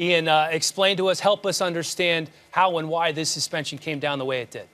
Ian, explain to us, help us understand how and why this suspension came down the way it did.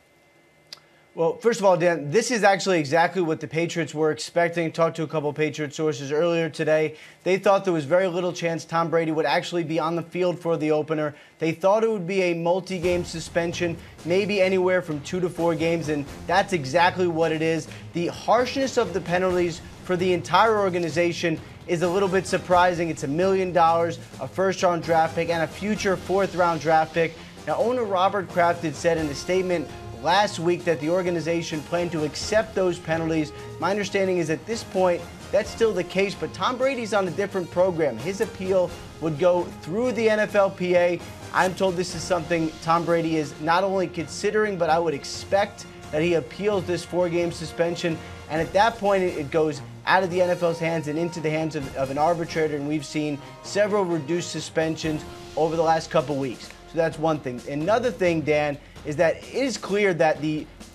Well, first of all, Dan, this is actually exactly what the Patriots were expecting. Talked to a couple of Patriot sources earlier today. They thought there was very little chance Tom Brady would actually be on the field for the opener. They thought it would be a multi-game suspension, maybe anywhere from 2 to 4 games, and that's exactly what it is. The harshness of the penalties for the entire organization is a little bit surprising. It's $1 million, a first-round draft pick, and a future fourth-round draft pick. Now, owner Robert Kraft had said in a statement last week that the organization planned to accept those penalties. My understanding is at this point that's still the case, but Tom Brady's on a different program. His appeal would go through the NFLPA. I'm told this is something Tom Brady is not only considering, but I would expect that he appeals this 4-game suspension. And at that point, it goes out of the NFL's hands and into the hands of an arbitrator. And we've seen several reduced suspensions over the last couple weeks. So that's one thing. Another thing, Dan, is that it is clear that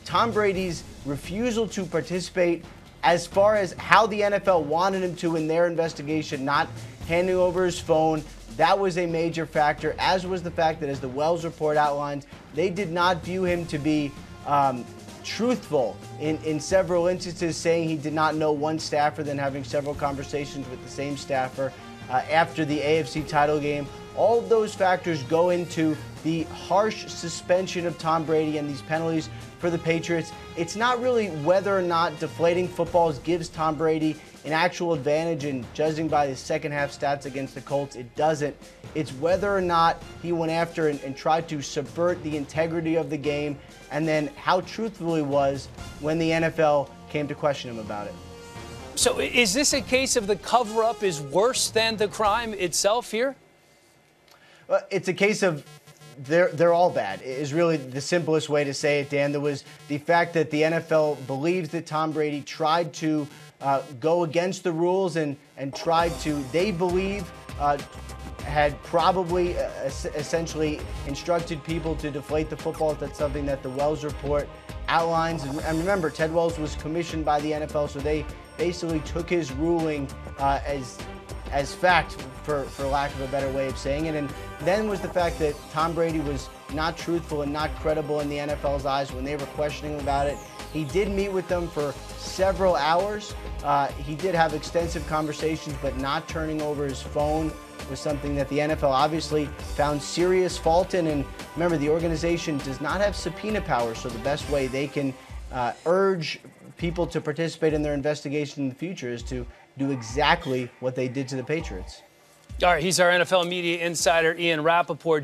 Tom Brady's refusal to participate as far as how the NFL wanted him to in their investigation, not handing over his phone, that was a major factor, as was the fact that, as the Wells report outlines, they did not view him to be truthful in several instances, saying he did not know one staffer, then having several conversations with the same staffer after the AFC title game. All of those factors go into the harsh suspension of Tom Brady and these penalties for the Patriots. It's not really whether or not deflating footballs gives Tom Brady an actual advantage, and judging by his second half stats against the Colts, it doesn't. It's whether or not he went after and tried to subvert the integrity of the game, and then how truthful he was when the NFL came to question him about it. So is this a case of the cover-up is worse than the crime itself here? It's a case of they're all bad, is really the simplest way to say it, Dan. There was the fact that the NFL believes that Tom Brady tried to go against the rules and tried to, they believe, had probably essentially instructed people to deflate the football. That's something that the Wells report outlines. And remember, Ted Wells was commissioned by the NFL, so they basically took his ruling as fact, for lack of a better way of saying it. And then was the fact that Tom Brady was not truthful and not credible in the NFL's eyes when they were questioning him about it. He did meet with them for several hours. He did have extensive conversations, but not turning over his phone was something that the NFL obviously found serious fault in. And remember, the organization does not have subpoena power, so the best way they can urge people to participate in their investigation in the future is to do exactly what they did to the Patriots. All right, he's our NFL media insider, Ian Rappaport.